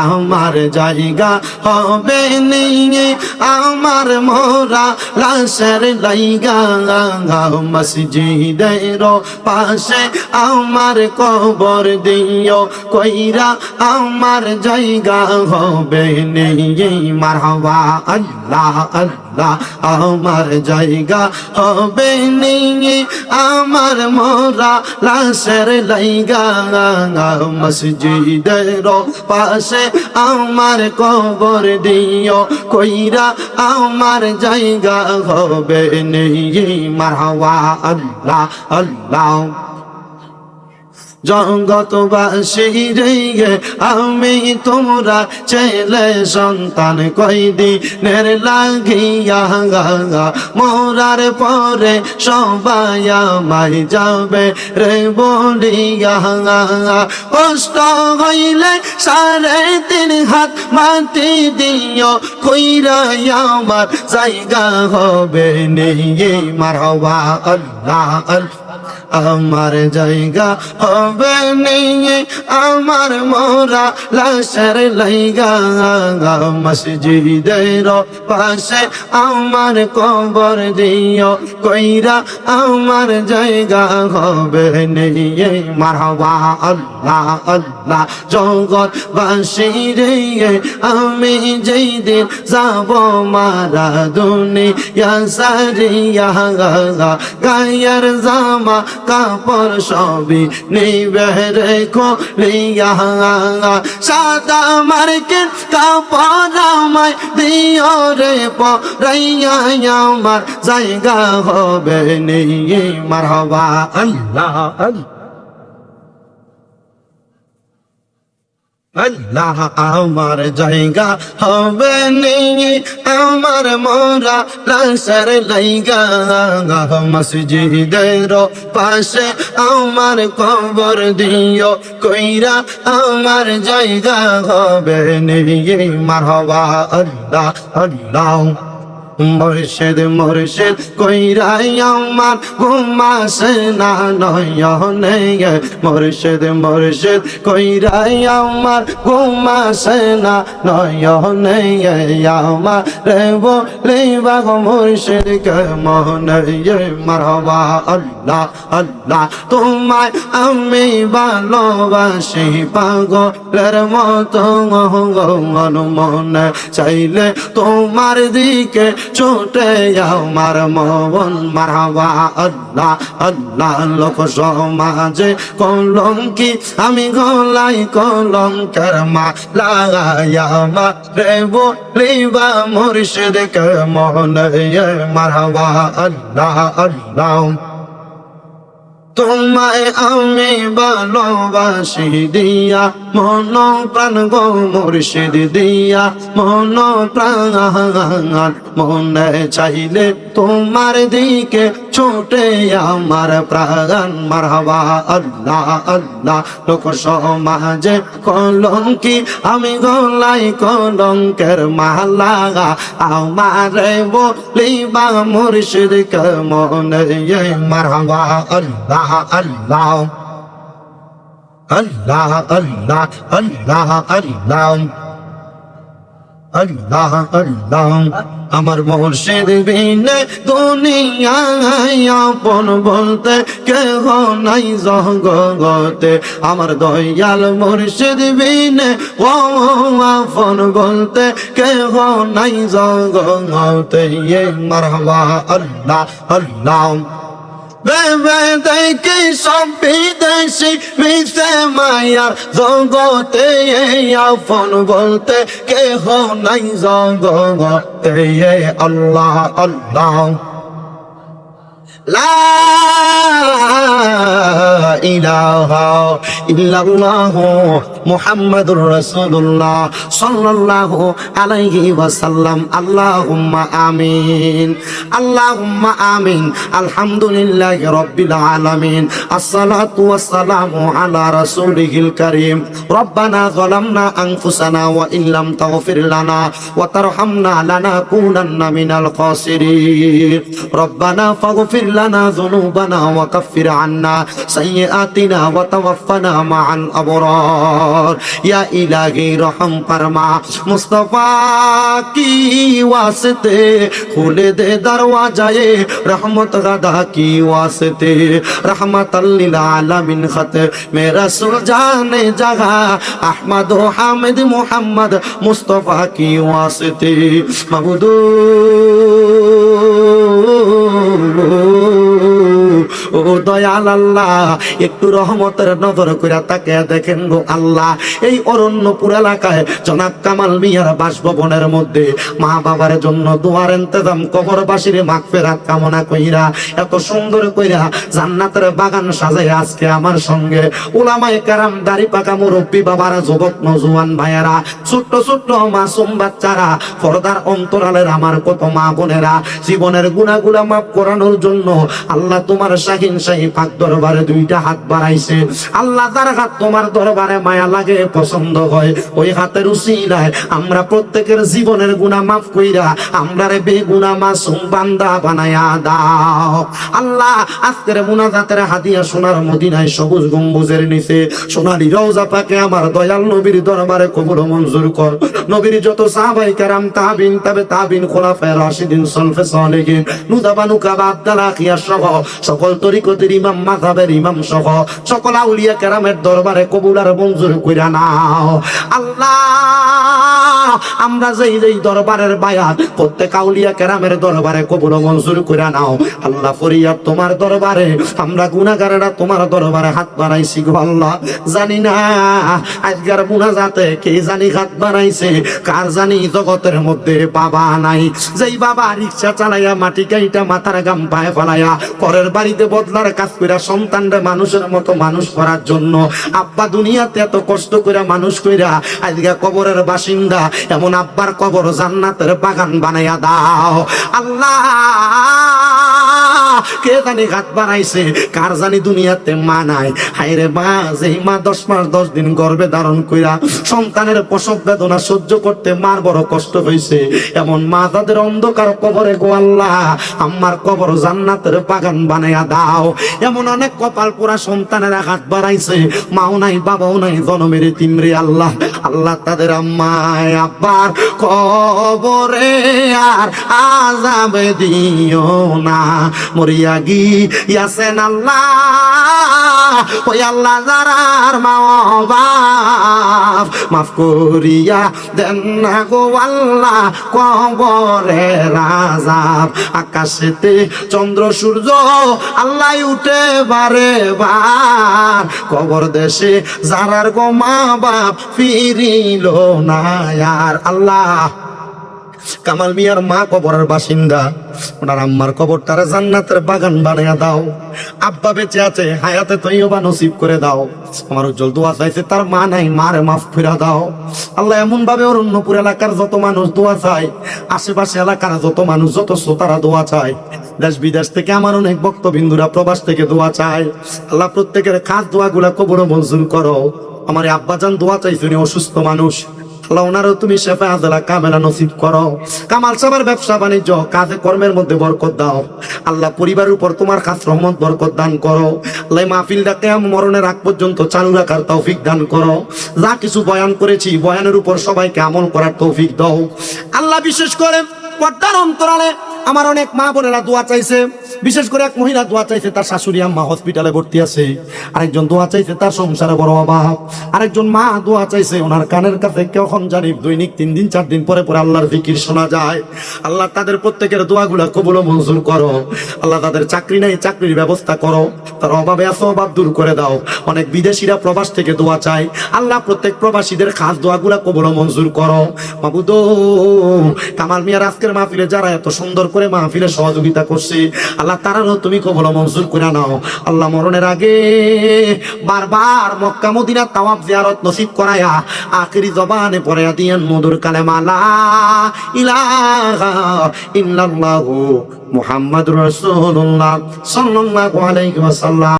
আমার জায়গা হবে নিয়ে আমার মোরা লাশের লাইগা মসজিদের পাশে আমার কবর দিও কইরা আমার জায়গা হবে নিয়ে মারহাবা আল্লাহ আল্লাহ আমার জায়গা হবে নিয়ে আমার মোরা লাশের লাইগা মসজিদের পাশে আমার কবর দিও কইরা আমার জায়গা হবে নেই মারহাবা আল্লাহ আল্লাহ জগতবাসী রে আমি তোমরা ছেলে সন্তান কয়দিনের লাগিয়া মরার পরে সবাই আমায় যাবে রে বলিয়া কষ্ট হইলে 3.5 হাত মাটি দিও কইরা আমার জায়গা হবে নেই মারহাবা আল্লাহ আল্লাহ আমার জায়গা হবে নিয়ে আমার মোরা লাশের লাইগা মসজিদের পাশে আমার কবর দিও কইরা আমার জায়গা হবে নিয়ে মারহাবা আল্লাহ আল্লাহ জগৎবাসী রে আমি যেই দিন যাব মারা দুনিয়া সারিয়া গায়ের জামা কাপড় সবই নিবে রেখো লিয়া সাদা মার্কেট কাপড় আমায় দিও রে পরাইয়া আমার জায়গা হবে নিয়ে মারহাবা আল্লাহ আল্লাহ আমার জায়গা হবে নিয়ে আমার মোরা লাশের লাইগা মসজিদের পাশে আমার কবর দিও কইরা আমার জায়গা হবে নিয়ে মারহাবা আল্লাহ আল্লাহ মুর্শিদ মুর্শিদ কইরাই আমার ঘুমাসে না নয়নে মুর্শিদ মুর্শিদ কইরাই আমার ঘুমাসে না নয়নে আমার রে বলিবা গো মুর্শিদ কে মনে মারহাবা আল্লাহ আল্লাহ তোমায় আমি ভালোবাসি পাগলের মতো মনে চাইলে তোমার দিকে ছোটে আমার মন মারহাবা আল্লাহ আল্লাহ লোক সমাজে কলঙ্কি আমি গলাই কলঙ্কের মালা রে বলিবা মুর্শিদ কে মনে মারহাবা আল্লাহ আল্লাহ তোমায় আমি ভালোবাসি দিয়া মন প্রাণ গো মুর্শিদ দিয়া মন প্রাণ মনে চাইলে তোমার দিকে ছোটে আমার প্রাণ মারহাবা আল্লাহ আল্লাহ লোক সমাজে কলঙ্কি আমি গলাই কলঙ্কের মালা আমার বলিবা মুর্শিদ কে মনে মারহাবা আল্লাহ Allah Allah Allah Allah Allah Allah Allah আমার মুর্শিদ বিনে দুনিয়ায় আপন বলতে কেহ নাই জগতে আমার দয়াল মুর্শিদ বিনে ও আপন বলতে কেহ নাই জগতে মারহাবা আল্লাহ আল্লাহ বেবে দেখি সব বিদেশি মিশে মায়ার জগতে আপন বলতে কেহ নাই জগতে আল্লাহ আল্লাহ লা ইলাহা ইল্লাল্লাহ মুহাম্মাদুর রাসূলুল্লাহ সাল্লাল্লাহু আলাইহি ওয়াসাল্লাম আল্লাহুম্মা আমিন আল্লাহুম্মা আমিন আলহামদুলিল্লাহি রাব্বিল আলামিন আসসালাতু ওয়াসসালামু আলা রাসূলিহিল কারীম রব্বানা যালামনা আনফুসানা ওয়া ইল্লাম তাগফির লানা ওয়া তারহামনা লানাকুনান্না মিনাল খাসিরিন রব্বানা ফাগফির লানা যুনুবানা ওয়া কাফির আন্না সাইয়্যাতিনা ওয়া তাওয়াফানা মা'আল আবরার। ইয়া ইলাহি রহম ফরমা, মুস্তাফা কি ওয়াস্তে খুলে দে দরওয়াজায়ে रहमत गदा की वास्ते रहमतल लिल आलमीन खत मेरा सुर जाने जगह अहमद हामिद मोहम्मद मुस्तफा की वास्ते महबूदो ও দয়াল আল্লাহ, একটু রহমতের নজর কইরা তাকে দেখেন গো আল্লাহ। এই অরণ্যপুর এলাকায় জনাব কামাল মিয়ার বাসভবনের মধ্যে মা বাবার জন্য দোয়ার ইন্তজাম, কবরবাসীর মাগফিরাত কামনা কইরা এত সুন্দর কইরা জান্নাতের বাগান সাজায় আজকে আমার সঙ্গে উলামায়ে কেরাম, দাড়ি পাকা মুরব্বী বাবারা, যুবক নওজোয়ান ভাইয়েরা, ছোট্ট ছোট্ট মাসুম বাচ্চারা, পর্দার অন্তরালের আমার কত মা বোনেরা, জীবনের গুনাহগুলো মাফ করানোর জন্য আল্লাহ তোমার শাহিন শাহী পাক দরবারে দুইটা হাত বাড়াইছে। আল্লাহ তার হাত তোমার দরবারে মায়া লাগে, পছন্দ হয়, ওই হাতের উসিলায় আমরা প্রত্যেকের জীবনের গুনাহ মাফ কইরা আমরারে বেগুনাহ মাসুম বান্দা বানায়া দাও আল্লাহ। আজকের মুনাজাতের হাদিয়া সোনার মদিনায় সবুজ গম্বুজের নিচে সোনালী রওজা পাকে আমার দয়াল নবীর দরবারে কবুল মঞ্জুর কর। নবীর যত সাহাবায়ে কেরাম, তাবিন, তাবে তাবিন, খোলাফায়ে রাশিদিন, সলফে সালেহিন, নুদাবা নুকাবা, আব্দালা খিয়াস সহ সকল তরিকতের ইমাম, মাযহাবের ইমাম সহ সকল আউলিয়া কেরামের দরবারে কবুল আর মঞ্জুর কইরা নাও আল্লাহ। আমরা যেই যেই দরবারের বায়াত প্রত্যেক আউলিয়া কেরামের দরবারে কবুল মঞ্জুর কইরা নাও আল্লাহ। ফরিয়াদ তোমার দরবারে, আমরা গুনাহগারেরা তোমার দরবারে হাত বাড়াইছি গো আল্লাহ। জানি না আজকের মুনাজাতে কে জানি হাত বাড়াইছে, কার জানি জগতের মধ্যে বাবা নাই, যেই বাবা রিকশা চালাইয়া মাটি কাইটা মাথার গাম পায়ে ফেলাইয়া পরের বাড়িতে বদলার কাজ কইরা সন্তানরে মানুষের মতো মানুষ করার জন্য আব্বা দুনিয়াতে এত কষ্ট কইরা মানুষ কইরা আজকে কবরের বাসিন্দা, এমন আব্বার কবর জান্নাতের বাগান বানাইয়া দাও আল্লাহ। কে জানি হাত বাড়াইছে, কার জানি দুনিয়াতে মা নাই, হায়রে মা, যেই মা 10 মাস 10 দিন গর্ভে ধারণ কইরা সন্তানের প্রসব বেদনা সহ্য করতে মার বড় কষ্ট হইছে, এমন মা তাদের অন্ধকার কবরে গো আল্লাহ আমার কবর জান্নাতের বাগান বানাইয়া দাও। এমন অনেক কপাল পোড়া সন্তানেরা হাত বাড়াইছে, মাও নাই, বাবাও নাই, জনমের তিমরে আল্লাহ। আল্লাহ তাদের আম্মায় আব্বার কবরে আর আযাব দিও না, মরিয়া গিয়াছেন আল্লাহ ওই আল্লাহ যারার মা বাপ, মাফ করিয়া দেন না গো আল্লাহ কবরের আযাব। আকাশেতে চন্দ্র সূর্য আল্লাহ উঠে বারে বার, কবর দেশে যারার গো মা বাপ ফিরিল না আর আল্লাহ। কামাল মিয়ার মা কবরের বাসিন্দা, ওনার আম্মার কবরটারে জান্নাতের বাগান বানাইয়া দাও। আব্বা বেঁচে আছে, হায়াতে তৈয়বা নসিব করে দাও। আমার উজ্জ্বল দোয়া চাইছে, তার মা নাই, মারে মাফ করে দাও আল্লাহ। এমন ভাবে অরণ্যপুর এলাকার যত মানুষ দোয়া চায়, আশেপাশে এলাকার যত মানুষ, যত শ্রোতারা দোয়া চায়, দেশ বিদেশ থেকে আমার অনেক ভক্তবিন্দুরা প্রবাস থেকে দোয়া চায় আল্লাহ, প্রত্যেকের খাস দোয়াগুলা কবর মঞ্জুর করো। আমার আব্বাজান দোয়া চাইছে, উনি অসুস্থ মানুষ, আল্লাহ ওনারও তুমি শেফা আজলা কামেলা নসিব করো। কামাল সাহেবের ব্যবসা বাণিজ্য কাজে কর্মের মধ্যে বরকত দাও আল্লাহ। পরিবারের উপর তোমার খাস রহমত বরকত দান করো আল্লাহ। মাহফিলটা কিয়ামত মরণের আগ পর্যন্ত চালু রাখার তৌফিক দান করো। যা কিছু বয়ান করেছি, বয়ানের উপর সবাইকে আমল করার তৌফিক দাও আল্লাহ। বিশেষ করে পর্দার অন্তরালে আমার অনেক মা বোনেরা দোয়া চাইছে, বিশেষ করে এক মহিলা দোয়া চাইছে, তার শাশুড়ি আম্মা হসপিটালে ভর্তি আছে। আরেকজন দোয়া চাইছে, তার সংসারে বড় অভাব। আরেকজন মা দোয়া চাইছে, ওনার কানের কাছে কখন জানি দৈনিক 3 দিন 4 দিন পরে পরে আল্লাহর জিকির শোনা যায় আল্লাহ। তাদের প্রত্যেকের দোয়াগুলা কবুল মঞ্জুর করো আল্লাহ। তাদের চাকরি নাই, চাকরির ব্যবস্থা করো। তার অভাবে আছে, অভাব দূর করে দাও। অনেক বিদেশিরা প্রবাস থেকে দোয়া চায় আল্লাহ, প্রত্যেক প্রবাসীদের খাস দোয়াগুলা কবুল মঞ্জুর করো মাবুদ। কামাল মিয়ার আজকের মাহফিলে যারা এত সুন্দর করে মাহফিলে সহযোগিতা করছে আল্লাহ, তারারও তুমি কবুল মঞ্জুর করে নাও আল্লাহ। মরণের আগে বারবার মক্কা মদিনা তাওয়াফ জিয়ারত নসিব করায়া আখিরি জবানে পড়ায়া দিয়েন মধুর কালেমা লা ইলাহা ইল্লাল্লাহু মুহাম্মাদুর রাসূলুল্লাহ সাল্লাল্লাহু আলাইহি ওয়াসাল্লাম।